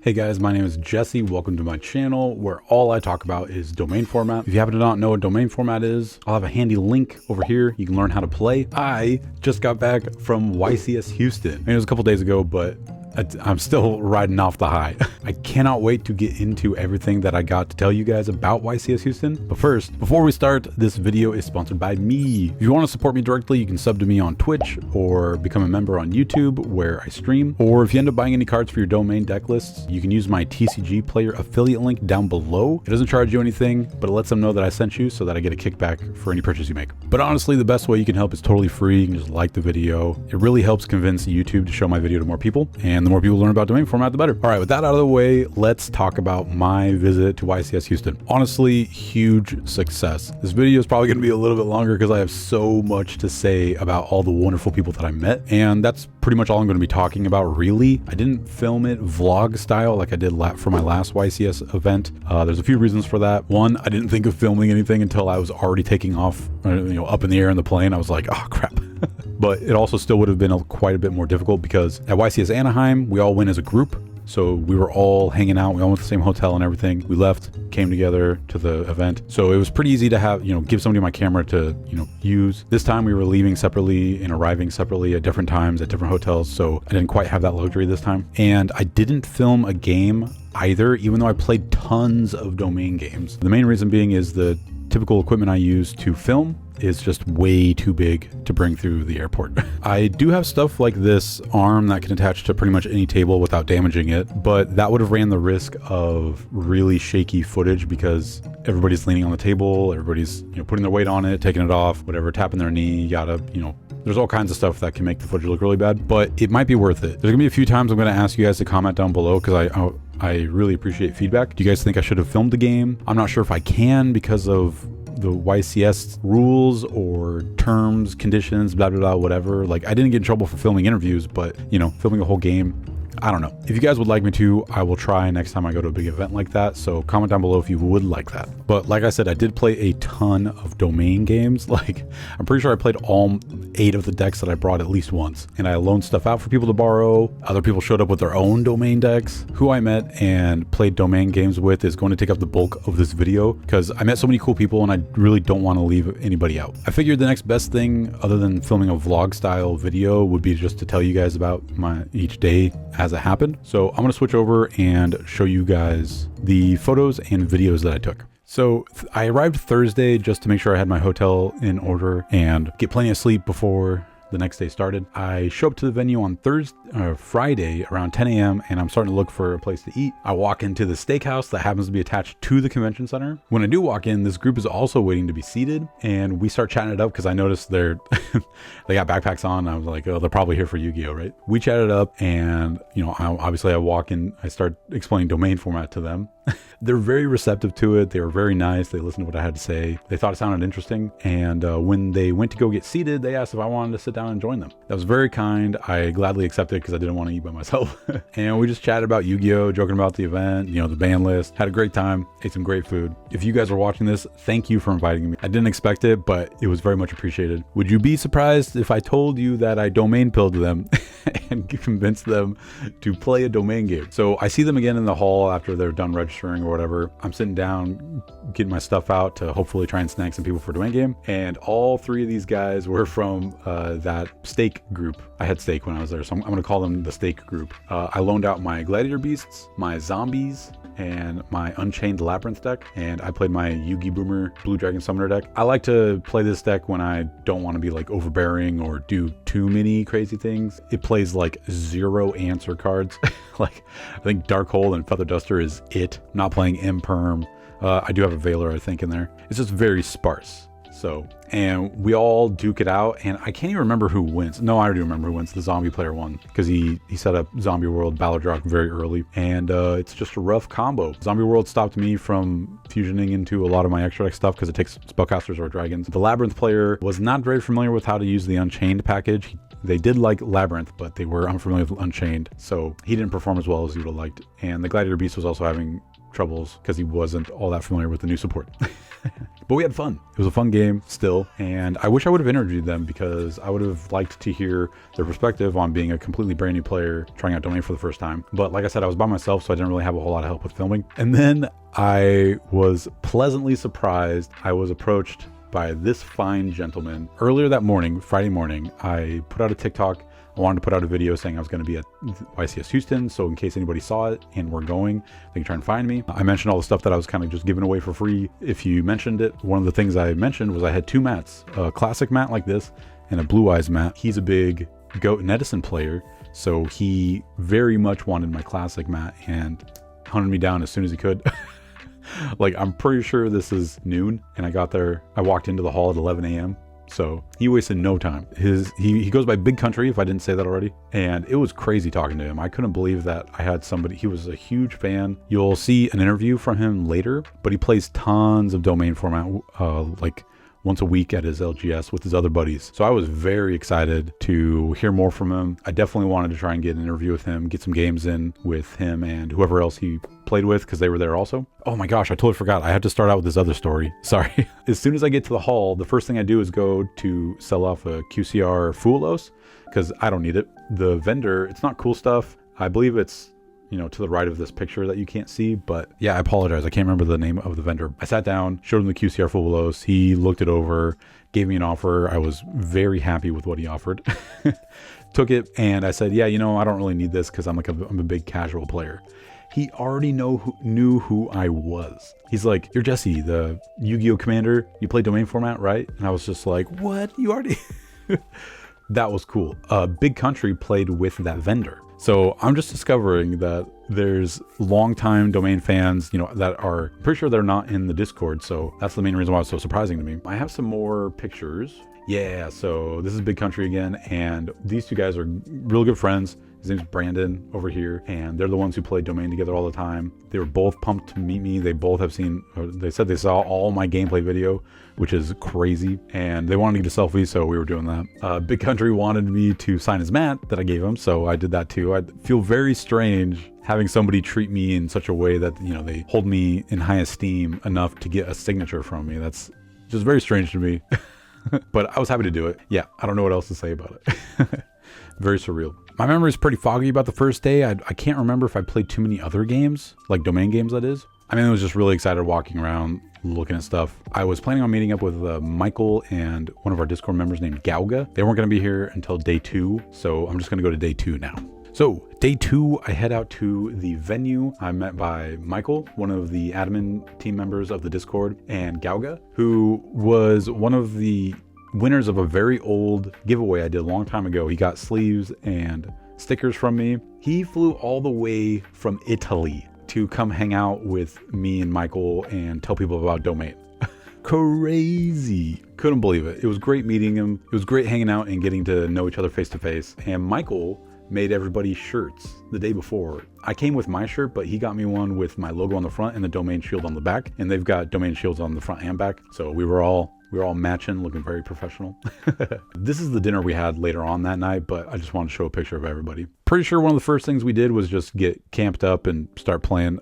Hey guys, my name is Jesse. Welcome to my channel where all I talk about is domain format. If you happen to not know what domain format is, I'll have a handy link over here. You can learn how to play. I just got back from YCS Houston. I mean, it was a couple days ago, but I'm still riding off the high. I cannot wait to get into everything that I got to tell you guys about YCS Houston. But first, before we start, this video is sponsored by me. If you want to support me directly, you can sub to me on Twitch or become a member on YouTube where I stream. Or if you end up buying any cards for your domain deck lists, you can use my TCG player affiliate link down below. It doesn't charge you anything, but it lets them know that I sent you so that I get a kickback for any purchase you make. But honestly, the best way you can help is totally free. You can just like the video. It really helps convince YouTube to show my video to more people. And the more people learn about domain format, the better. All right, with that out of the way, let's talk about my visit to YCS Houston. Honestly, huge success. This video is probably going to be a little bit longer because I have so much to say about all the wonderful people that I met. And that's pretty much all I'm going to be talking about, really. I didn't film it vlog style like I did for my last YCS event. There's a few reasons for that. One, I didn't think of filming anything until I was already taking off, up in the air in the plane. I was like, oh crap. But it also still would have been quite a bit more difficult because at YCS Anaheim, we all went as a group. So we were all hanging out. We all went to the same hotel and everything. We left, came together to the event. So it was pretty easy to have, give somebody my camera to, use. This time we were leaving separately and arriving separately at different times at different hotels. So I didn't quite have that luxury this time. And I didn't film a game either, even though I played tons of domain games. The main reason being is the typical equipment I use to film is just way too big to bring through the airport. I do have stuff like this arm that can attach to pretty much any table without damaging it, but that would have ran the risk of really shaky footage because everybody's leaning on the table, everybody's putting their weight on it, taking it off, whatever, tapping their knee, there's all kinds of stuff that can make the footage look really bad, but it might be worth it. There's gonna be a few times I'm gonna ask you guys to comment down below because I really appreciate feedback. Do you guys think I should have filmed the game? I'm not sure if I can because of the YCS rules or terms, conditions, blah, blah, blah, whatever. Like I didn't get in trouble for filming interviews, but filming a whole game, I don't know. If you guys would like me to, I will try next time I go to a big event like that. So comment down below if you would like that. But like I said, I did play a ton of domain games. Like I'm pretty sure I played all 8 of the decks that I brought at least once. And I loaned stuff out for people to borrow. Other people showed up with their own domain decks. Who I met and played domain games with is going to take up the bulk of this video because I met so many cool people and I really don't want to leave anybody out. I figured the next best thing other than filming a vlog style video would be just to tell you guys about each day as it happened. So I'm going to switch over and show you guys the photos and videos that I took. So I arrived Thursday just to make sure I had my hotel in order and get plenty of sleep before the next day started. I show up to the venue on Friday around 10 a.m. and I'm starting to look for a place to eat. I walk into the steakhouse that happens to be attached to the convention center. When I do walk in, this group is also waiting to be seated and we start chatting it up because I noticed they got backpacks on. I was like, oh, they're probably here for Yu-Gi-Oh, right? We chatted up and, obviously I walk in, I start explaining domain format to them. They're very receptive to it. They were very nice. They listened to what I had to say. They thought it sounded interesting. And when they went to go get seated, they asked if I wanted to sit down and join them. That was very kind. I gladly accepted because I didn't want to eat by myself. And we just chatted about Yu-Gi-Oh, joking about the event, the ban list. Had a great time. Ate some great food. If you guys are watching this, thank you for inviting me. I didn't expect it, but it was very much appreciated. Would you be surprised if I told you that I domain pilled them and convinced them to play a domain game? So I see them again in the hall after they're done registering or whatever. I'm sitting down, getting my stuff out to hopefully try and snag some people for a domain game. And all 3 of these guys were from that steak group. I had steak when I was there, so I'm going to call them the steak group. I loaned out my gladiator beasts, my zombies, and my Unchained Labyrinth deck, and I played my Yugi Boomer Blue Dragon Summoner deck. I like to play this deck when I don't want to be like overbearing or do too many crazy things. It plays like 0 answer cards. Like I think Darkhold and Feather Duster is it. I'm not playing Imperm. I do have a Veiler, I think, in there. It's just very sparse. So, and we all duke it out, and I can't even remember who wins. No, I do remember who wins. The zombie player won because he set up Zombie World Balladrock very early, and it's just a rough combo. Zombie World stopped me from fusioning into a lot of my extra deck stuff because it takes spellcasters or dragons. The Labyrinth player was not very familiar with how to use the Unchained package. They did like Labyrinth, but they were unfamiliar with Unchained, so he didn't perform as well as he would have liked. And the Gladiator Beast was also having troubles because he wasn't all that familiar with the new support. But we had fun. It was a fun game still, and I wish I would have interviewed them because I would have liked to hear their perspective on being a completely brand new player trying out Domain for the first time. But like I said, I was by myself, so I didn't really have a whole lot of help with filming. And then I was pleasantly surprised. I was approached by this fine gentleman earlier that morning, Friday morning. I put out a TikTok. I wanted to put out a video saying I was going to be at YCS Houston, so in case anybody saw it and we're going, they can try and find me. I mentioned all the stuff that I was kind of just giving away for free if you mentioned it. One of the things I mentioned was I had 2 mats, a classic mat like this and a Blue Eyes mat. He's a big Goat and Edison player, so he very much wanted my classic mat and hunted me down as soon as he could. Like, I'm pretty sure this is noon, and I walked into the hall at 11 a.m. So he wasted no time. He goes by Big Country, if I didn't say that already. And it was crazy talking to him. I couldn't believe that I had somebody. He was a huge fan. You'll see an interview from him later, but he plays tons of Domain format, like once a week at his LGS with his other buddies. So I was very excited to hear more from him. I definitely wanted to try and get an interview with him, get some games in with him and whoever else he played with, because they were there also. Oh my gosh, I totally forgot. I have to start out with this other story. Sorry. As soon as I get to the hall, the first thing I do is go to sell off a QCR Fuelos, because I don't need it. The vendor, it's not cool stuff. I believe it's, you know, to the right of this picture that you can't see, but yeah, I apologize. I can't remember the name of the vendor. I sat down, showed him the QCR Fuelos. He looked it over, gave me an offer. I was very happy with what he offered. Took it, and I said, yeah, you know, I don't really need this because I'm a big casual player. He already knew who I was. He's like, you're Jesse, the Yu-Gi-Oh commander. You play Domain format, right? And I was just like, what? You already... That was cool. Big Country played with that vendor. So I'm just discovering that there's longtime Domain fans, you know, that are pretty sure they're not in the Discord. So that's the main reason why it's so surprising to me. I have some more pictures. Yeah, so this is Big Country again. And these two guys are real good friends. His name's Brandon over here, and they're the ones who play Domain together all the time. They were both pumped to meet me. They both have seen, or they said they saw all my gameplay video, which is crazy, and they wanted to get a selfie, so we were doing that. Big Country wanted me to sign his mat that I gave him, so I did that too. I feel very strange having somebody treat me in such a way that, you know, they hold me in high esteem enough to get a signature from me. That's just very strange to me. But I was happy to do it. Yeah, I don't know what else to say about it. Very surreal. My memory is pretty foggy about the first day. I can't remember if I played too many other games, like Domain games that is. I mean, I was just really excited walking around, looking at stuff. I was planning on meeting up with Michael and one of our Discord members named Yugioh. They weren't going to be here until day 2, so I'm just going to go to day 2 now. So day 2, I head out to the venue. I'm met by Michael, one of the admin team members of the Discord, and Yugioh, who was one of the winners of a very old giveaway I did a long time ago. He got sleeves and stickers from me. He flew all the way from Italy to come hang out with me and Michael and tell people about Domain. Crazy. Couldn't believe it. It was great meeting him. It was great hanging out and getting to know each other face to face. And Michael made everybody shirts the day before. I came with my shirt, but he got me one with my logo on the front and the Domain shield on the back. And they've got Domain shields on the front and back. So we were all matching, looking very professional. This is the dinner we had later on that night, but I just wanted to show a picture of everybody. Pretty sure one of the first things we did was just get camped up and start playing.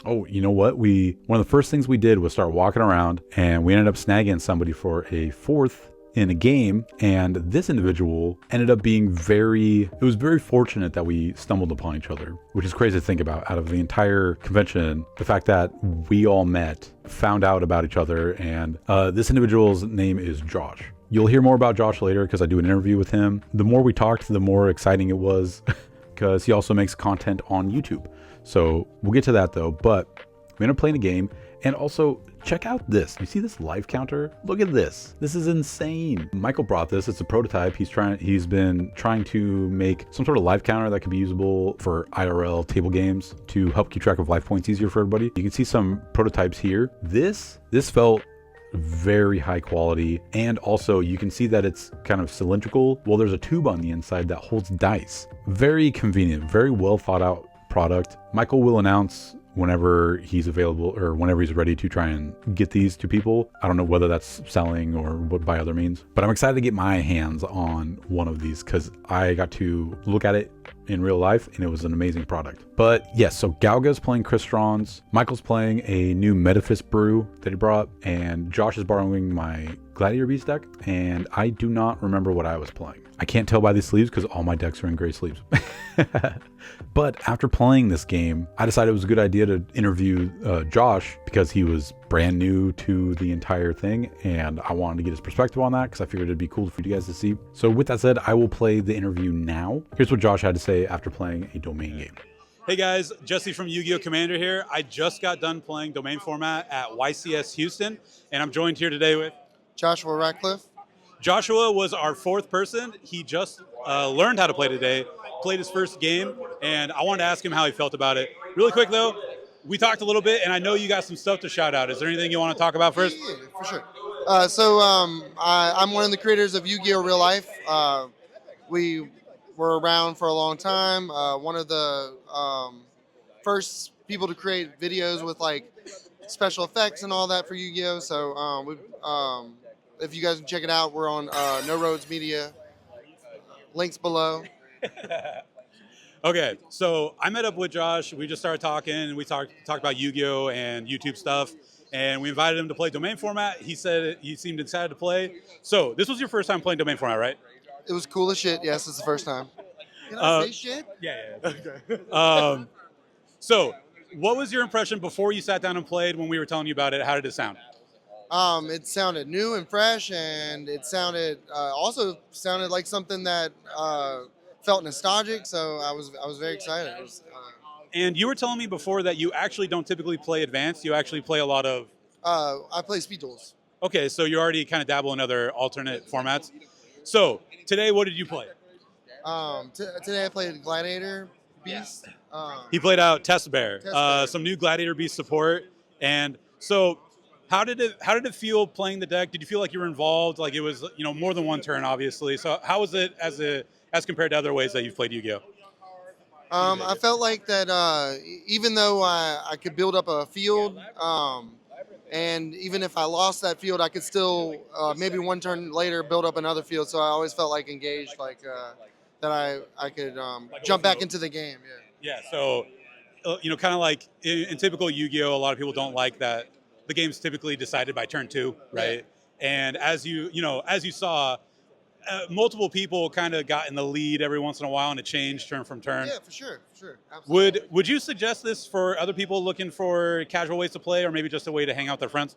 Oh, you know what? One of the first things we did was start walking around, and we ended up snagging somebody for a 4th in a game, and this individual ended up being it was very fortunate that we stumbled upon each other, which is crazy to think about. Out of the entire convention, the fact that we all met, found out about each other, and this individual's name is Josh. You'll hear more about Josh later because I do an interview with him. The more we talked, the more exciting it was because he also makes content on YouTube. So we'll get to that though, but we ended up playing a game. And also, check out this. You see this life counter? Look at this. This is insane. Michael brought this. It's a prototype. He's been trying to make some sort of life counter that could be usable for IRL table games to help keep track of life points easier for everybody. You can see some prototypes here. This felt very high quality, and also you can see that it's kind of cylindrical. Well, there's a tube on the inside that holds dice. Very convenient, very well thought out product. Michael will announce whenever he's available or whenever he's ready to try and get these to people. I don't know whether that's selling or what by other means, but I'm excited to get my hands on one of these because I got to look at it in real life, and it was an amazing product. But yes, so Galga's playing Crystron's, Michael's playing a new Metaphys brew that he brought, and Josh is borrowing my Gladiator Beast deck, and I do not remember what I was playing. I can't tell by these sleeves because all my decks are in gray sleeves. But after playing this game, I decided it was a good idea to interview Josh because he was brand new to the entire thing, and I wanted to get his perspective on that because I figured it'd be cool for you guys to see. So with that said, I will play the interview now. Here's what Josh had to say after playing a domain game. Hey guys, Jesse from Yu-Gi-Oh! Commander here. I just got done playing domain format at YCS Houston, and I'm joined here today with Joshua Ratcliffe. Joshua was our fourth person. He just learned how to play today, played his first game, and I wanted to ask him how he felt about it. Really quick though, we talked a little bit, and I know you got some stuff to shout out. Is there anything you want to talk about first? Yeah, for sure. I'm one of the creators of Yugioh Real Life. We were around for a long time. One of the first people to create videos with like special effects and all that for Yu-Gi-Oh! So if you guys can check it out, we're on No Roads Media. Links below. Okay, so I met up with Josh. We just started talking, and we talked about Yu-Gi-Oh! And YouTube stuff, and we invited him to play domain format. He said he seemed excited to play. So this was your first time playing domain format, right? It was cool as shit. Yes, it's the first time. Can I say shit? Yeah. Okay. So what was your impression before you sat down and played when we were telling you about it? How did it sound? It sounded new and fresh, and it sounded also sounded like something that felt nostalgic. So I was very excited. And you were telling me before that you actually don't typically play advanced. You actually play a lot of. I play speed duels. Okay, so you already kind of dabble in other alternate formats. So today, what did you play? Today I played Gladiator Beast. He played out Test Bear, some new Gladiator Beast support, and so. How did it feel playing the deck? Did you feel like you were involved? Like it was, more than one turn, obviously. So how was it as compared to other ways that you've played Yu-Gi-Oh? I felt like that even though I could build up a field, and even if I lost that field, I could still maybe one turn later build up another field. So I always felt like engaged, like that I could jump back into the game. Yeah. So kind of like in typical Yu-Gi-Oh, a lot of people don't like that. The game's typically decided by turn 2, right? Yeah. And as you saw, multiple people kind of got in the lead every once in a while, and it changed turn from turn. Yeah, for sure. Absolutely. Would you suggest this for other people looking for casual ways to play, or maybe just a way to hang out with their friends?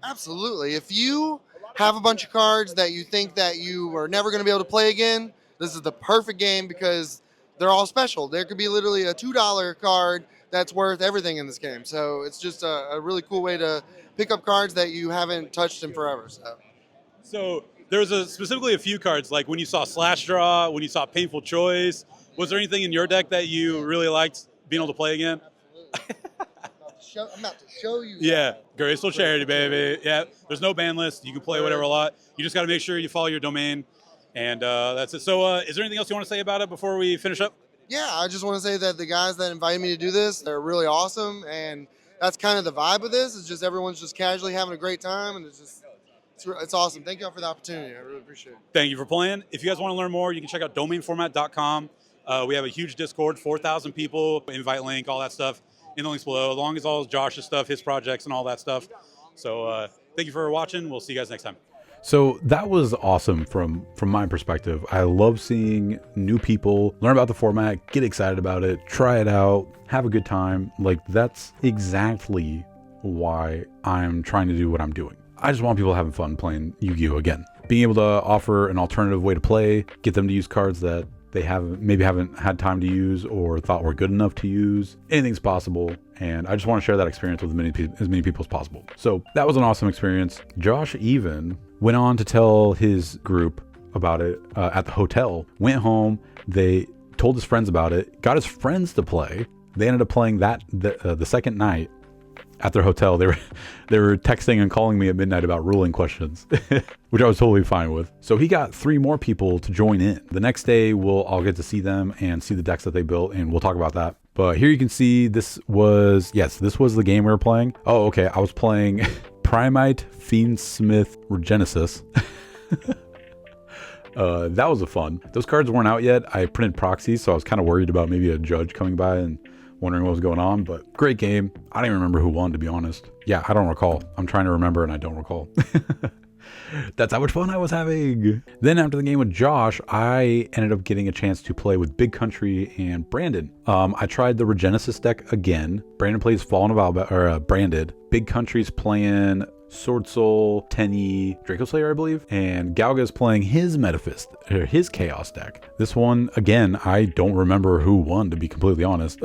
Absolutely. If you have a bunch of cards that you think that you are never going to be able to play again, this is the perfect game because they're all special. There could be literally a $2 card that's worth everything in this game. So it's just a really cool way to pick up cards that you haven't touched in forever. So there's specifically a few cards, like when you saw Slash Draw, when you saw Painful Choice. Was there anything in your deck that you really liked being able to play again? I'm about to show you. Yeah, graceful charity, baby. Yeah, there's no ban list. You can play whatever a lot. You just got to make sure you follow your domain, and that's it. So is there anything else you want to say about it before we finish up? Yeah, I just want to say that the guys that invited me to do this, they're really awesome, and that's kind of the vibe of this. It's just everyone's just casually having a great time, and it's awesome. Thank you all for the opportunity. I really appreciate it. Thank you for playing. If you guys want to learn more, you can check out domainformat.com. We have a huge Discord, 4,000 people, invite link, all that stuff in the links below, along as all Josh's stuff, his projects, and all that stuff. So thank you for watching. We'll see you guys next time. So that was awesome from my perspective. I love seeing new people learn about the format, get excited about it, try it out, have a good time. Like that's exactly why I'm trying to do what I'm doing. I just want people having fun playing Yu-Gi-Oh! Again. Being able to offer an alternative way to play, get them to use cards that they haven't had time to use or thought were good enough to use. Anything's possible, and I just want to share that experience with as many people as possible. So that was an awesome experience. Josh even went on to tell his group about it at the hotel. Went home, they told his friends about it, got his friends to play. They ended up playing that the second night at their hotel. They were texting and calling me at midnight about ruling questions, which I was totally fine with. So he got 3 more people to join in. The next day, I'll get to see them and see the decks that they built, and we'll talk about that. But here you can see this was the game we were playing. Oh, okay. I was playing Primite, Fiendsmith, Regenesis. That was a fun. Those cards weren't out yet. I printed proxies, so I was kind of worried about maybe a judge coming by and wondering what was going on, but great game. I don't even remember who won, to be honest. Yeah, I don't recall. I'm trying to remember and I don't recall. That's how much fun I was having. Then after the game with Josh, I ended up getting a chance to play with Big Country and Brandon. I tried the Regenesis deck again. Brandon plays Fallen of Alba, or Branded. Big Country's playing Sword Soul, Tenyi, Draco Slayer, I believe. And Galga's playing his Metaphist, or his Chaos deck. This one, again, I don't remember who won, to be completely honest.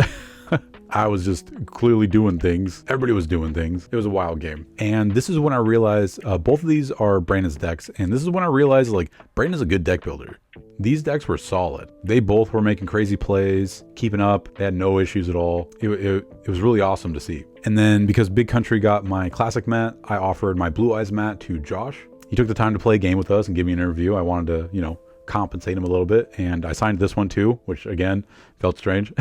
I was just clearly doing things. Everybody was doing things. It was a wild game. And this is when I realized, both of these are Brandon's decks. And this is when I realized, like, Brandon's a good deck builder. These decks were solid. They both were making crazy plays, keeping up. They had no issues at all. It was really awesome to see. And then because Big Country got my classic mat, I offered my Blue Eyes mat to Josh. He took the time to play a game with us and give me an interview. I wanted to, you know, compensate him a little bit. And I signed this one too, which again, felt strange.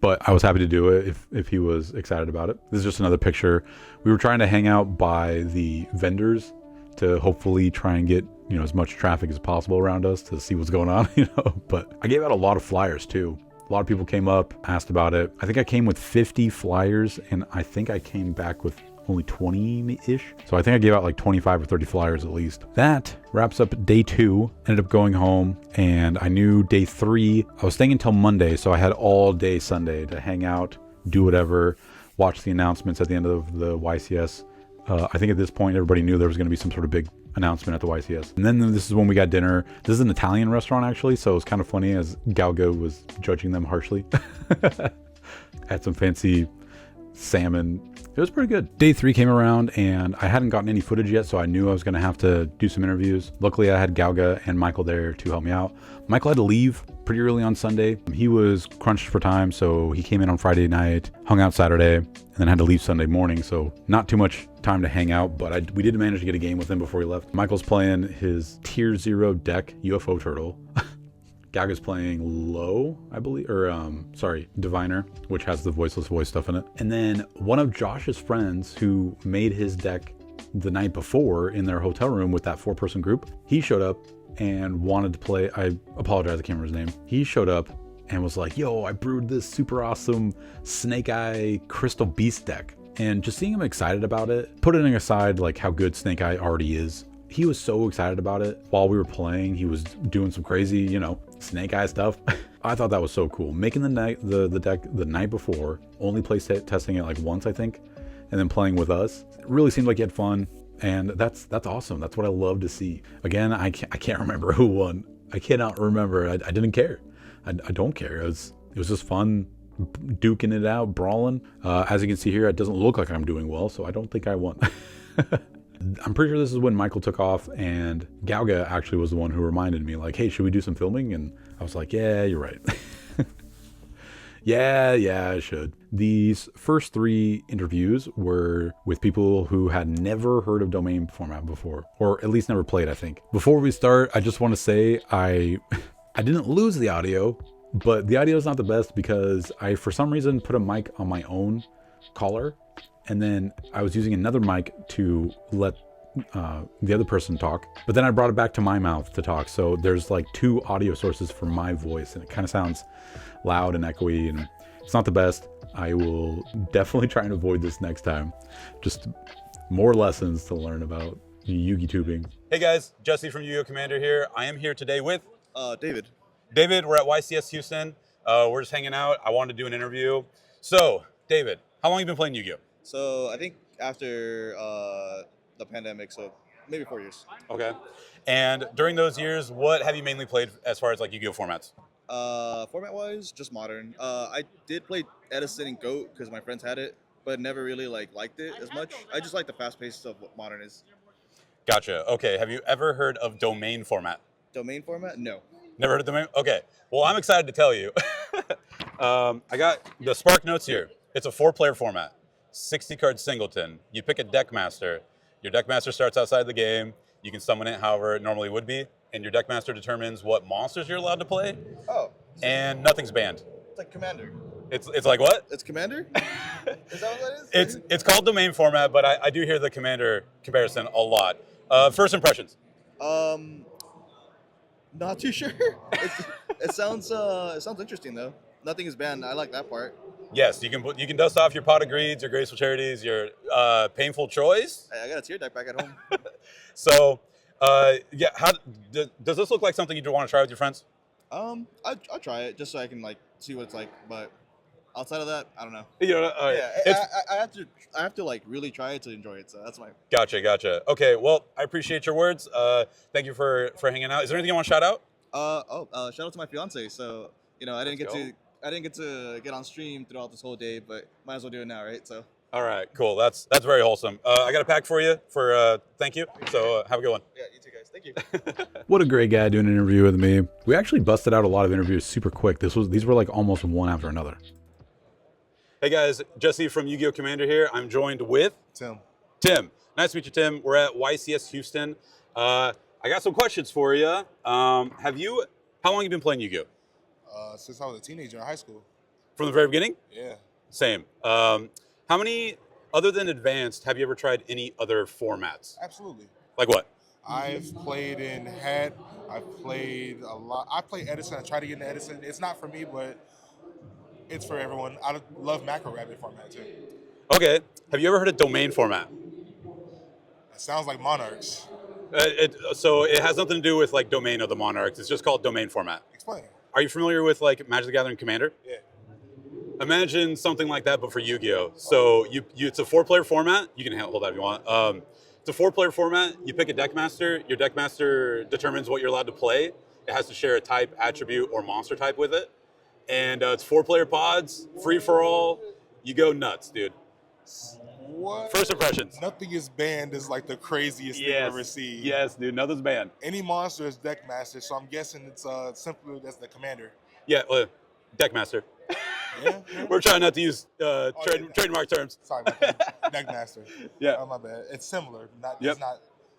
But I was happy to do it if he was excited about it. This is just another picture. We were trying to hang out by the vendors to hopefully try and get, you know, as much traffic as possible around us to see what's going on, you know. But I gave out a lot of flyers too. A lot of people came up, asked about it. I think I came with 50 flyers and I think I came back with only 20-ish. So I think I gave out like 25 or 30 flyers at least. That wraps up day 2. Ended up going home and I knew day 3, I was staying until Monday. So I had all day Sunday to hang out, do whatever, watch the announcements at the end of the YCS. I think at this point, everybody knew there was going to be some sort of big announcement at the YCS. And then this is when we got dinner. This is an Italian restaurant actually. So it was kind of funny as Galgo was judging them harshly. Had some fancy salmon. It was pretty good. Day 3 came around and I hadn't gotten any footage yet, so I knew I was going to have to do some interviews. Luckily, I had Galga and Michael there to help me out. Michael had to leave pretty early on Sunday. He was crunched for time, so he came in on Friday night, hung out Saturday, and then had to leave Sunday morning, so not too much time to hang out, but we did manage to get a game with him before he left. Michael's playing his Tier 0 deck, UFO Turtle. Gaga's playing Low, I believe, or Diviner, which has the voiceless voice stuff in it. And then one of Josh's friends who made his deck the night before in their hotel room with that 4-person group, he showed up and wanted to play. I apologize, I can't remember his name. He showed up and was like, yo, I brewed this super awesome Snake Eye Crystal Beast deck. And just seeing him excited about it, putting aside like how good Snake Eye already is, he was so excited about it. While we were playing, he was doing some crazy, you know, Snake Eye stuff. I thought that was so cool. Making the deck the night before, only play testing it like once, I think, and then playing with us. It really seemed like he had fun, and that's awesome. That's what I love to see. Again, I can't remember who won. I cannot remember. I didn't care. I don't care. It was just fun duking it out, brawling. As you can see here, it doesn't look like I'm doing well, so I don't think I won. I'm pretty sure this is when Michael took off, and Galga actually was the one who reminded me, like, hey, should we do some filming? And I was like, yeah, you're right. yeah, I should. These first 3 interviews were with people who had never heard of domain format before, or at least never played, I think. Before we start, I just want to say I didn't lose the audio, but the audio is not the best because I, for some reason, put a mic on my own collar. And then I was using another mic to let the other person talk, but then I brought it back to my mouth to talk. So there's like 2 audio sources for my voice, and it kind of sounds loud and echoey, and it's not the best. I will definitely try and avoid this next time. Just more lessons to learn about Yugi tubing. Hey guys, Jesse from Yu-Gi-Oh Commander here. I am here today with David. David. We're at YCS Houston. We're just hanging out. I wanted to do an interview. So, David, how long have you been playing Yu-Gi-Oh? So I think after the pandemic, so maybe 4 years. Okay. And during those years, what have you mainly played as far as like Yu-Gi-Oh formats? Format-wise, just modern. I did play Edison and GOAT because my friends had it, but never really liked it as much. I just like the fast pace of what modern is. Gotcha. Okay. Have you ever heard of domain format? Domain format? No. Never heard of domain? Okay. Well, I'm excited to tell you. I got the Spark Notes here. It's a 4-player format. 60 card singleton. You pick a deck master. Your deck master starts outside the game. You can summon it however it normally would be, and your deck master determines what monsters you're allowed to play. Oh. And nothing's banned. It's like Commander. It's like what? It's Commander? Is that what that is? It's called domain format, but I do hear the Commander comparison a lot. First impressions. Not too sure. It sounds interesting though. Nothing is banned. I like that part. Yes, you can dust off your pot of greeds, your graceful charities, your painful choice. I got a tier deck back at home. So, yeah, does this look like something you want to try with your friends? I'll try it just so I can like see what it's like. But outside of that, I don't know. You know, I have to like really try it to enjoy it. So that's my. Gotcha. Okay, well, I appreciate your words. Thank you for hanging out. Is there anything you want to shout out? Shout out to my fiance. So I didn't get to get on stream throughout this whole day, but might as well do it now, right? So. All right, cool. That's very wholesome. I got a pack for you for thank you. So have a good one. Yeah, you too, guys. Thank you. What a great guy doing an interview with me. We actually busted out a lot of interviews super quick. These were like almost one after another. Hey guys, Jesse from Yu-Gi-Oh! Commander here. I'm joined with Tim. Nice to meet you, Tim. We're at YCS Houston. I got some questions for you. How long have you been playing Yu-Gi-Oh? Since I was a teenager in high school. From the very beginning? Yeah. Same. How many, other than Advanced, have you ever tried any other formats? Absolutely. Like what? I've played in Het. I've played a lot. I play Edison. I try to get into Edison. It's not for me, but it's for everyone. I love Macro Rabbit format too. Okay. Have you ever heard of domain format? It sounds like Monarchs. So it has nothing to do with like domain of the Monarchs. It's just called domain format. Explain. Are you familiar with like Magic the Gathering Commander? Yeah. Imagine something like that, but for Yu-Gi-Oh. So it's a 4-player format. You can hold that if you want. It's a 4-player format. You pick a deck master. Your deck master determines what you're allowed to play. It has to share a type, attribute, or monster type with it. And it's 4-player pods, free for all. You go nuts, dude. What? First impressions. Nothing is banned is like the craziest thing I've ever seen. Yes, dude. Nothing's banned. Any monster is deck master, so I'm guessing it's simpler as the commander. Yeah, deck master. Yeah. We're trying not to use trademark terms. Sorry, deck master. Yeah. Oh, my bad. It's similar. Yep.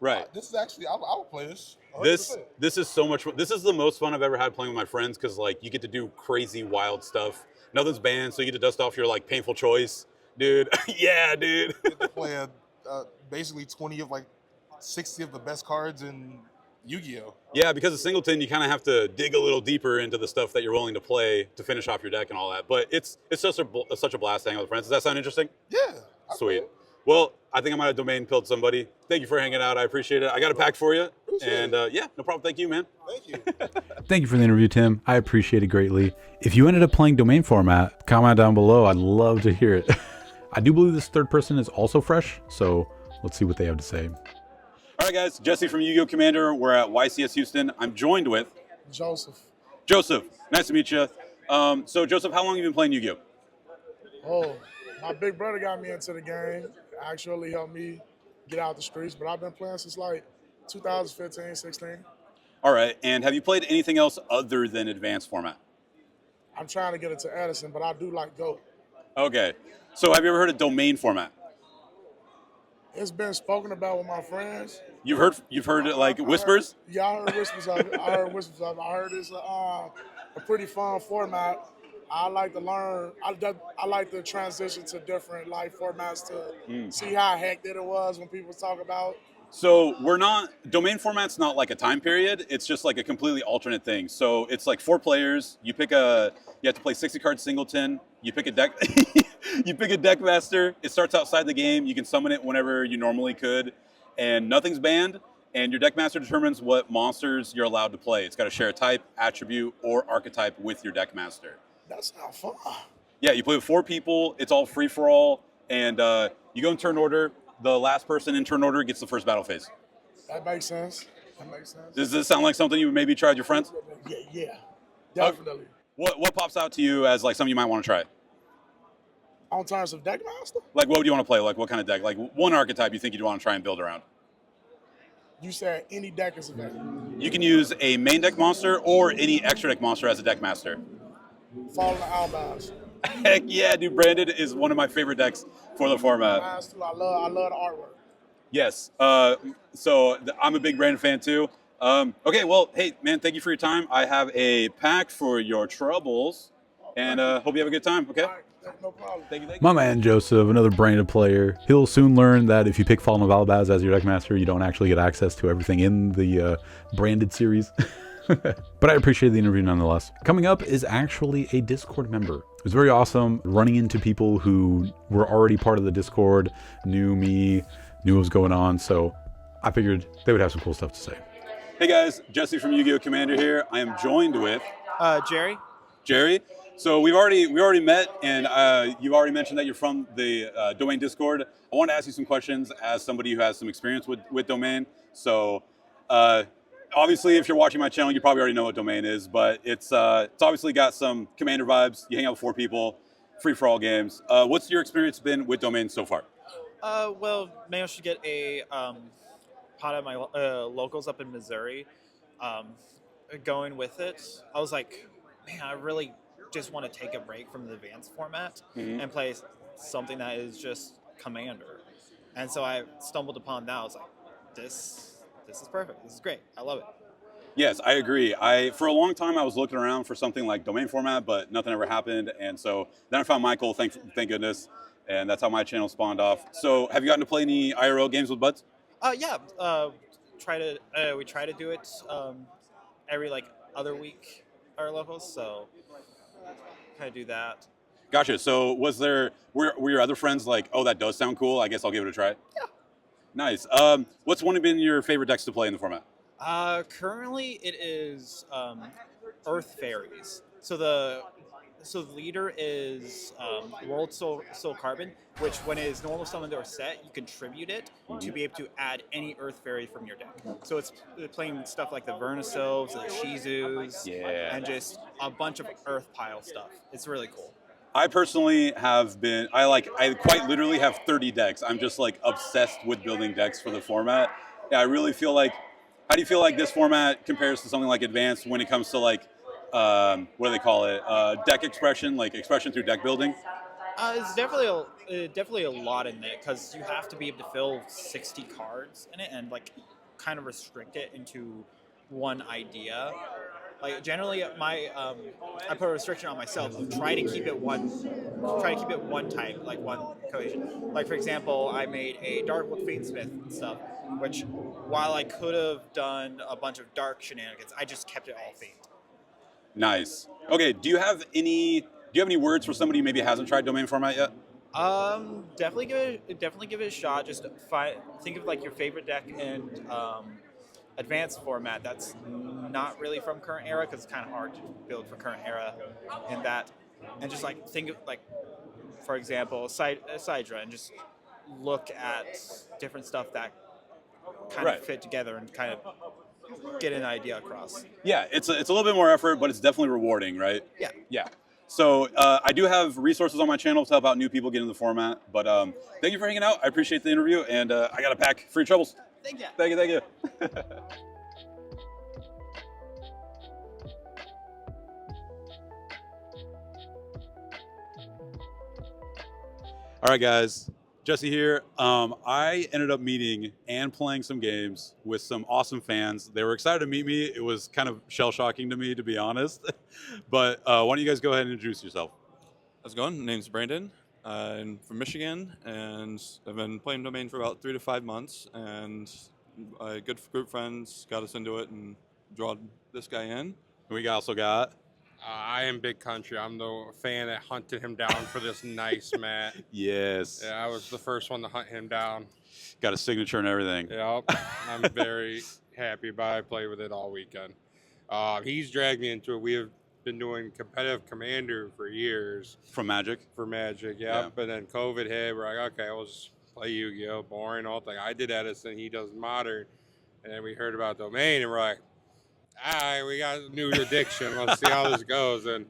Right. This is actually, I would play this. 100%. This is so much fun. This is the most fun I've ever had playing with my friends because like you get to do crazy wild stuff. Nothing's banned, so you get to dust off your like painful choice, dude. Yeah, dude. You get to play basically 20 of like 60 of the best cards in Yu-Gi-Oh. Yeah, because of Singleton, you kind of have to dig a little deeper into the stuff that you're willing to play to finish off your deck and all that. But it's such a blast hanging with friends. Does that sound interesting? Yeah. Sweet. Well, I think I might have domain pilled somebody. Thank you for hanging out. I appreciate it. I got a pack for you. Appreciate it. Yeah, no problem. Thank you, man. Thank you. Thank you for the interview, Tim. I appreciate it greatly. If you ended up playing domain format, comment down below. I'd love to hear it. I do believe this third person is also fresh, so let's see what they have to say. All right, guys. Jesse from Yu-Gi-Oh! Commander. We're at YCS Houston. I'm joined with Joseph. Joseph. Nice to meet you. So, Joseph, how long have you been playing Yu-Gi-Oh? Oh, my big brother got me into the game. Actually helped me get out the streets, but I've been playing since like 2015, 16. All right. And have you played anything else other than advanced format? I'm trying to get into Edison, but I do like GOAT. Okay. So, have you ever heard of domain format? It's been spoken about with my friends. You've heard it like whispers? I heard whispers of it. I heard it's a pretty fun format. I like to learn. I like to transition to different life formats to see how hectic it was when people talk about. So domain format's not like a time period. It's just like a completely alternate thing. So it's like 4 players. You have to play 60 card singleton. You pick a deck. You pick a deck master. It starts outside the game. You can summon it whenever you normally could, and nothing's banned. And your deck master determines what monsters you're allowed to play. It's got to share a type, attribute, or archetype with your deck master. That sounds fun. Yeah, you play with 4 people. It's all free for all, and you go in turn order. The last person in turn order gets the first battle phase. That makes sense. Does this sound like something you maybe tried with your friends? Yeah, definitely. What pops out to you as like something you might want to try? On terms of deck master? Like, what would you want to play? Like, what kind of deck? Like, one archetype you think you'd want to try and build around? You said any deck is available. You can use a main deck monster or any extra deck monster as a deck master. Fallen Albaz. Heck yeah, dude. Branded is one of my favorite decks for the format. I love the artwork. Yes. So I'm a big Branded fan too. Okay, well, hey, man, thank you for your time. I have a pack for your troubles, and hope you have a good time, okay? All right, no problem. Thank you. My man Joseph, another branded player. He'll soon learn that if you pick Fallen of Albaz as your deck master, you don't actually get access to everything in the branded series. But I appreciate the interview nonetheless. Coming up is actually a Discord member. It was very awesome running into people who were already part of the Discord, knew me, knew what was going on. So I figured they would have some cool stuff to say. Hey guys, Jesse from Yu-Gi-Oh! Commander here. I am joined with Jerry. Jerry. So we already met, and you've already mentioned that you're from the Domain Discord. I want to ask you some questions as somebody who has some experience with Domain. So obviously, if you're watching my channel, you probably already know what Domain is, but it's obviously got some Commander vibes. You hang out with 4 people, free-for-all games. What's your experience been with Domain so far? Well, managed to get a pot of my locals up in Missouri. Going with it, I was like, man, I really just want to take a break from the advanced format and play something that is just Commander. And so I stumbled upon that. I was like, this is perfect. This is great. I love it. Yes, I agree. For a long time I was looking around for something like Domain format, but nothing ever happened. And so then I found Michael, thank goodness, and that's how my channel spawned off. So have you gotten to play any IRL games with buds? Yeah. We try to do it every other week our locals, so kind of do that. Gotcha. So were your other friends like, oh, that does sound cool, I guess I'll give it a try? Yeah. Nice. What's one of been your favorite decks to play in the format? Currently it is Earth Fairies. So the leader is World Soul Carbon, which when it is normal summoned or set, you contribute it to be able to add any Earth Fairy from your deck. So it's playing stuff like the Vernisovs, the Shizus, and just a bunch of Earth pile stuff. It's really cool. I personally have been, I quite literally have 30 decks. I'm just like obsessed with building decks for the format. Yeah, I really feel like, how do you feel like this format compares to something like Advanced when it comes to like, what do they call it? Deck expression, like expression through deck building? It's definitely a lot in it because you have to be able to fill 60 cards in it and like kind of restrict it into one idea. Like generally, I put a restriction on myself of try to keep it one type, like one cohesion. Like for example, I made a Darkwood Fiendsmith and stuff, which while I could have done a bunch of dark shenanigans, I just kept it all Fiend. Nice. Okay, do you have any words for somebody who maybe hasn't tried Domain format yet? Definitely give it a shot. Just think of like your favorite deck in advanced format that's not really from current era because it's kind of hard to build for current era in that, and just like think of like, for example, Sidra, and just look at different stuff that kind of fit together and kind of get an idea across. Yeah, it's a little bit more effort, but it's definitely rewarding, right? Yeah. Yeah. So I do have resources on my channel to help out new people get into the format. But thank you for hanging out. I appreciate the interview, and I got a pack for your troubles. Thank you. Thank you. All right, guys. Jesse here. I ended up meeting and playing some games with some awesome fans. They were excited to meet me. It was kind of shell-shocking to me, to be honest. But why don't you guys go ahead and introduce yourself? How's it going? My name's Brandon. I'm from Michigan, and I've been playing Domain for about 3 to 5 months, and a good group of friends got us into it and drawed this guy in. We also got... I am Big Country. I'm the fan that hunted him down for this nice mat. Yes. Yeah, I was the first one to hunt him down. Got a signature and everything. Yep. I'm very happy about it. I played with it all weekend. He's dragged me into it. We have been doing competitive Commander for years. From Magic? For Magic, yeah. And then COVID hit. We're like, okay, we'll just play Yu-Gi-Oh! Boring, all thing. I did Edison. He does Modern. And then we heard about Domain, and we're like, all right, we got a new addiction. Let's see how this goes. And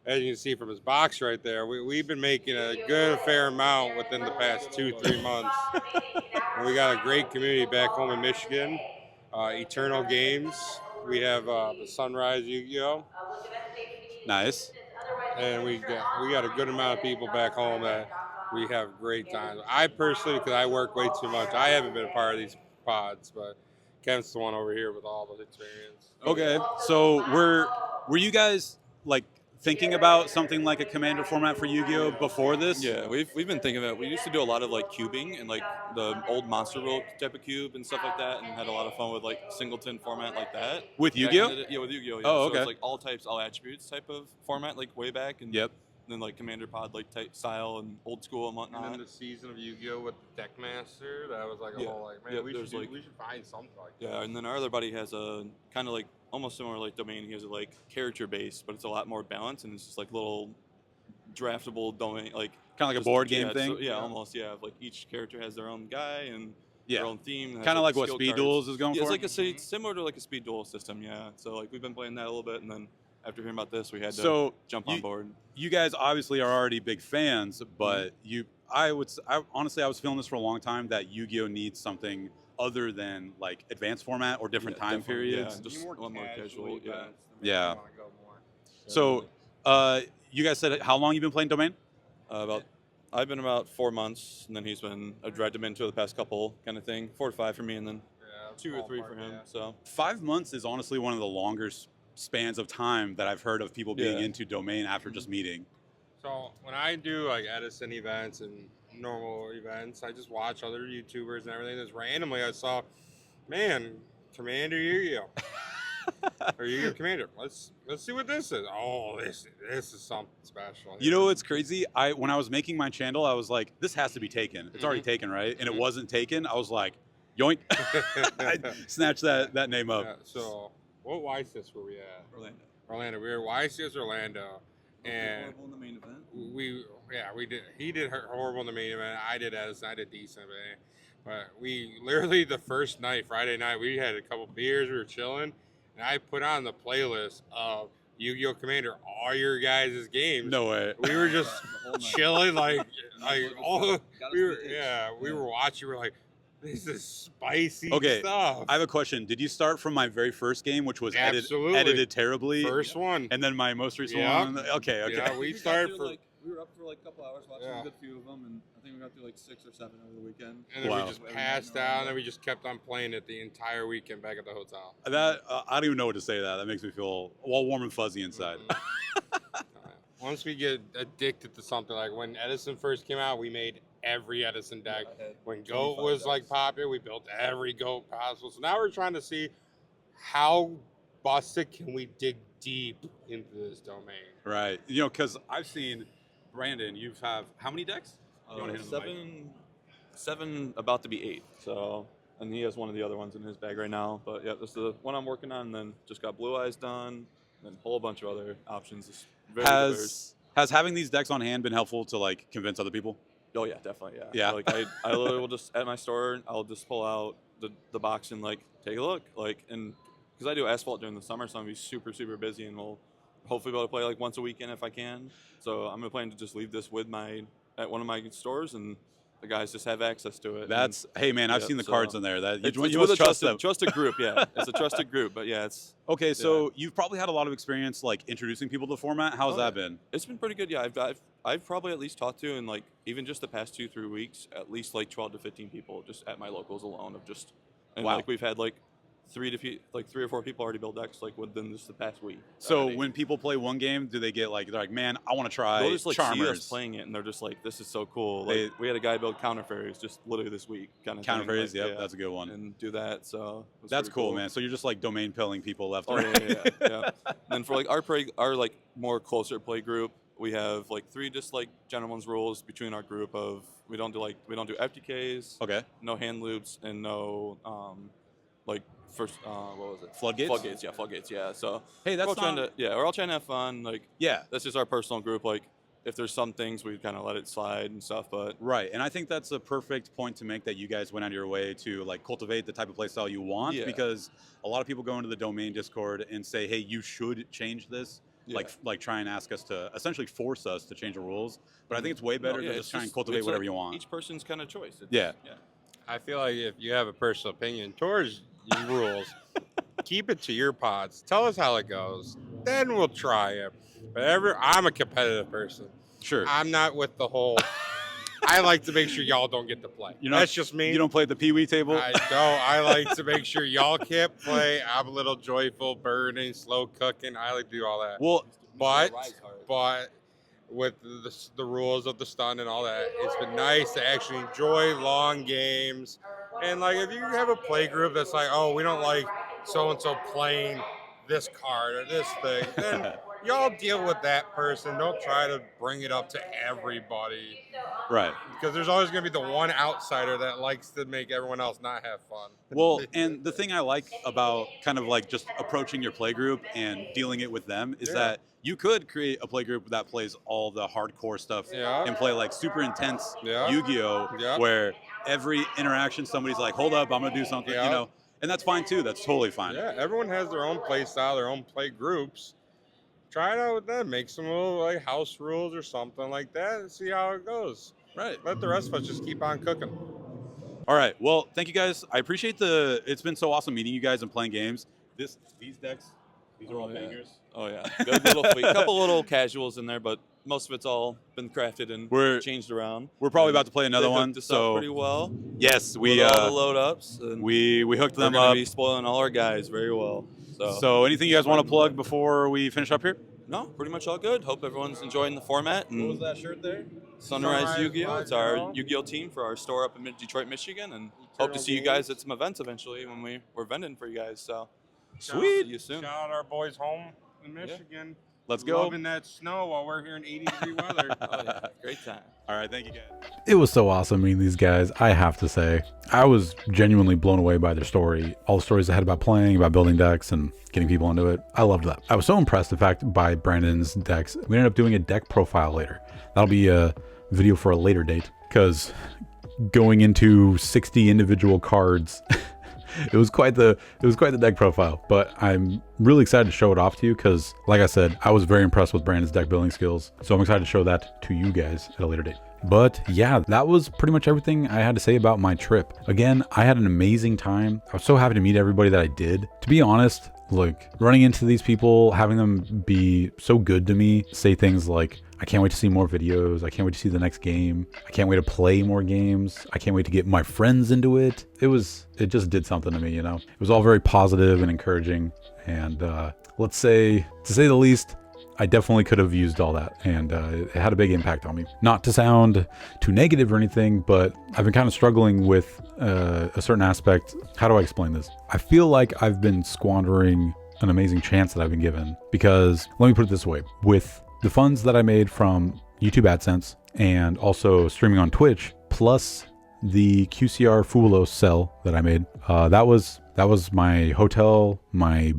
as you can see from his box right there, we've been making a good fair amount within the past 2-3 months. And we got a great community back home in Michigan. Eternal Games. We have the Sunrise Yu-Gi-Oh! Nice. And we got a good amount of people back home that we have great times. I personally, because I work way too much, I haven't been a part of these pods, but Kevin's the one over here with all the experience. Okay, so were you guys like thinking about something like a Commander format for Yu-Gi-Oh before this? Yeah, we've been thinking of it. We used to do a lot of like cubing and like the old monster rule type of cube and stuff like that, and had a lot of fun with like singleton format like that. With Yu-Gi-Oh? Yeah, with Yu-Gi-Oh. Yeah. Oh, So okay. it's like all types, all attributes type of format, like way back, and Yep. then like Commander Pod like type style and old school and whatnot. And then the season of Yu-Gi-Oh with the Deckmaster, that was like a Yeah. whole like, man, Yeah, we there's, should like- we should find something like that. Yeah, and then our other buddy has a kind of like almost similar like domain. He has a like character based, but it's a lot more balanced, and it's just like little draftable domain, like Kind of like a just- board game yeah, thing? So, yeah, almost. Yeah, like each character has their own guy and Yeah. their own theme. Kind of like what skill Speed cards. Duels is going Yeah, for? it's like similar to like a speed duel system. Yeah, so like we've been playing that a little bit, and then after hearing about this, we had to So, jump on board. You guys obviously are already big fans, but Mm-hmm. honestly, I was feeling this for a long time that Yu-Gi-Oh needs something other than like advanced format or different Yeah, time definitely, periods. Yeah, just More one more casual. Yeah. events to make Yeah. you wanna go more. So, you guys said how long you been playing Domain? I've been about 4 months, and then I've dragged him into the past couple kind of thing, 4 to 5 for me, and then Yeah, 2 or 3 for ballpark, him. yeah. So 5 months is honestly one of the longer spans of time that I've heard of people being Yeah. into Domain after just meeting. So when I do like Edison events and normal events, I just watch other YouTubers and everything. Just randomly, I saw, man, Commander Yu-Gi-Oh, or Yu-Gi-Oh Commander. Let's see what this is. Oh, this is something special. You know what's crazy? When I was making my channel, I was like, this has to be taken. It's already taken, right? And it wasn't taken. I was like, yoink. I snatched that name up. Yeah, so what YCS were we at? Orlando. Orlando. We were YCS Orlando, and in the main event. we did. He did horrible in the main event. I did Edison. I did decent, but we literally the first night, Friday night, we had a couple beers. We were chilling, and I put on the playlist of Yu-Gi-Oh Commander, all your guys' games. No way. We were just chilling, like all we were. We Yeah. were watching. We were like, this is spicy Okay, stuff. I have a question. Did you start from my very first game, which was Absolutely. edited terribly? First one. And then my most recent Yeah. one? Okay. Yeah, we started for. We were up for like a couple hours watching Yeah. a good few of them, and I think we got through like 6 or 7 over the weekend. And then Wow. we just passed out, and then we just kept on playing it the entire weekend back at the hotel. That I don't even know what to say to that. That makes me feel all warm and fuzzy inside. Once we get addicted to something, like when Edison first came out, we made every Edison deck. I had When 25 GOAT was like decks. popular, we built every GOAT possible. So now we're trying to see how busted can we dig deep into this domain. Right. You know, because I've seen, Brandon, you have how many decks? You wanna hit him with the mic? seven, about to be 8. So, and he has one of the other ones in his bag right now. But yeah, this is the one I'm working on. And then just got Blue Eyes done, and a whole bunch of other options. It's very diverse. Has having these decks on hand been helpful to like convince other people? Oh yeah, definitely. Yeah. Yeah. Like I literally will just at my store, I'll just pull out the box and like take a look, like, and because I do asphalt during the summer, so I'm gonna be super busy, and we'll hopefully be able to play like once a weekend if I can. So I'm gonna plan to just leave this with at one of my stores, and the guys just have access to it. That's hey man, I've Yeah, seen the so cards in there. That It's you with must a trust them. trusted group. Yeah, it's a trusted group, but yeah, it's Okay, so you've probably had a lot of experience like introducing people to the format. How's Oh, that yeah. been? It's been pretty good. Yeah, I've probably at least talked to in like even just the past 2-3 weeks at least like 12 to 15 people just at my locals alone of just and Wow. like we've had like 3 or 4 people already build decks like within just the past week. So already. when people play one game, do they get like they're like, man, I want to try They'll just like see Charmers. us playing it and they're just like, this is so cool. Like They- we had a guy build counter fairies just literally this week, kind of Counter thing. phrase, Like, yep, that's a good one. and do that. So it was That's pretty cool, man. So you're just like domain pilling people left Oh and yeah, right. yeah. Then for like our like more closer play group, we have like 3 just like gentlemen's rules between our group of we don't do FTKs, Okay. no hand loops, and no like first what was it? Floodgates? Floodgates, yeah. So Hey, that's we're all trying not- we're all trying to have fun. Like Yeah. that's just our personal group. Like if there's some things we kind of let it slide and stuff, but Right, and I think that's a perfect point to make that you guys went out of your way to like cultivate the type of playstyle you want, Yeah. because a lot of people go into the domain Discord and say, "Hey, you should change this." Yeah. Like try and ask us to essentially force us to change the rules. But I think it's way better No, to yeah, just it's try and just- cultivate it's whatever like you want. Each person's kind of choice. Yeah. I feel like if you have a personal opinion towards your rules, keep it to your pods. Tell us how it goes. Then we'll try it. But I'm a competitive person. Sure. I'm not with the whole. I like to make sure y'all don't get to play. That's just me. You don't play at the Pee-wee table? I don't. I like to make sure y'all can't play. I'm a little joyful, burning, slow cooking. I like to do all that. Well, but with the rules of the stun and all that, it's been nice to actually enjoy long games. And like, if you have a play group that's like, oh, we don't like so and so playing this card or this thing, then y'all deal with that person. Don't try to bring it up to everybody. Right. Because there's always going to be the one outsider that likes to make everyone else not have fun. Well, and the thing I like about kind of like just approaching your play group and dealing it with them is that you could create a play group that plays all the hardcore stuff and play like super intense Yu-Gi-Oh! Where every interaction somebody's like, hold up, I'm going to do something, you know, and that's fine too. That's totally fine. Yeah, everyone has their own play style, their own play groups. Try it out with them. Make some little like house rules or something like that and see how it goes. Right. Let the rest of us just keep on cooking. All right. Well, thank you guys. I appreciate it's been so awesome meeting you guys and playing games. These decks, these are all bangers. Oh yeah, good little fleet. Couple little casuals in there, but most of it's all been crafted and changed around. We're probably about to play another one, so pretty well. Yes, we with all the load ups. And we hooked them we're up. Be spoiling all our guys very well. So anything you guys want to plug before we finish up here? No, pretty much all good. Hope everyone's enjoying the format. And what was that shirt there? Sunrise Yu-Gi-Oh! It's our Yu-Gi-Oh! Team for our store up in Detroit, Michigan, and hope to see you guys at some events eventually when we're vending for you guys. So sweet. See you soon. Shout out our boys home in Michigan. Let's go. Loving that snow while we're here in 80-degree weather. Oh, yeah. Great time. All right, thank you guys. It was so awesome meeting these guys, I have to say. I was genuinely blown away by their story. All the stories they had about playing, about building decks, and getting people into it. I loved that. I was so impressed, in fact, by Brandon's decks. We ended up doing a deck profile later. That'll be a video for a later date, because going into 60 individual cards... It was quite the deck profile, but I'm really excited to show it off to you because, like I said, I was very impressed with Brandon's deck building skills. So I'm excited to show that to you guys at a later date. But yeah, that was pretty much everything I had to say about my trip. Again, I had an amazing time. I was so happy to meet everybody that I did. To be honest, like running into these people, having them be so good to me, say things like, I can't wait to see more videos. I can't wait to see the next game. I can't wait to play more games. I can't wait to get my friends into it. It just did something to me, you know? It was all very positive and encouraging. And let's say, to say the least, I definitely could have used all that. And it had a big impact on me. Not to sound too negative or anything, but I've been kind of struggling with a certain aspect. How do I explain this? I feel like I've been squandering an amazing chance that I've been given. Because, let me put it this way. With the funds that I made from YouTube AdSense and also streaming on Twitch, plus the QCR Fubulos sell that I made, that was my hotel, my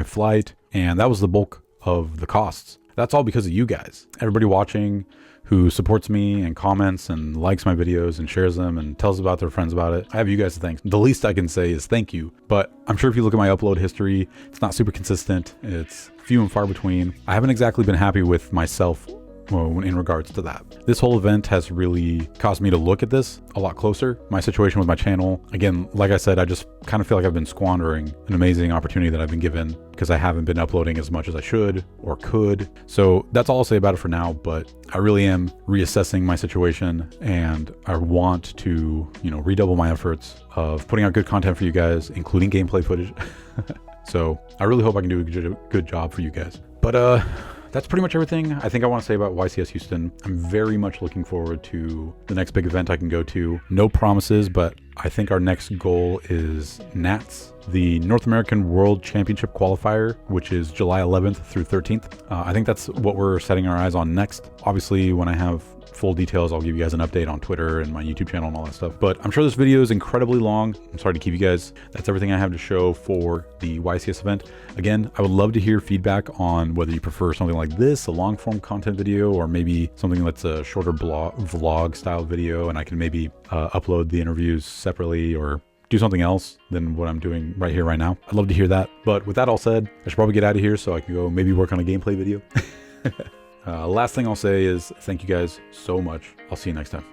flight, and that was the bulk of the costs. That's all because of you guys. Everybody watching who supports me and comments and likes my videos and shares them and tells about their friends about it. I have you guys to thank. The least I can say is thank you. But I'm sure if you look at my upload history, it's not super consistent. It's few and far between. I haven't exactly been happy with myself in regards to that. This whole event has really caused me to look at this a lot closer. My situation with my channel, again, like I said, I just kind of feel like I've been squandering an amazing opportunity that I've been given because I haven't been uploading as much as I should or could. So that's all I'll say about it for now, but I really am reassessing my situation and I want to, redouble my efforts of putting out good content for you guys, including gameplay footage. So I really hope I can do a good job for you guys. But that's pretty much everything I think I want to say about YCS Houston. I'm very much looking forward to the next big event I can go to. No promises, but I think our next goal is NATS, the North American World Championship Qualifier, which is July 11th through 13th. I think that's what we're setting our eyes on next. Obviously, when I have full details, I'll give you guys an update on Twitter and my YouTube channel and all that stuff. But I'm sure this video is incredibly long. I'm sorry to keep you guys. That's everything I have to show for the YCS event. Again, I would love to hear feedback on whether you prefer something like this, a long form content video, or maybe something that's a shorter vlog style video, and I can maybe upload the interviews separately or do something else than what I'm doing right here, right now. I'd love to hear that. But with that all said, I should probably get out of here so I can go maybe work on a gameplay video. Last thing I'll say is thank you guys so much. I'll see you next time.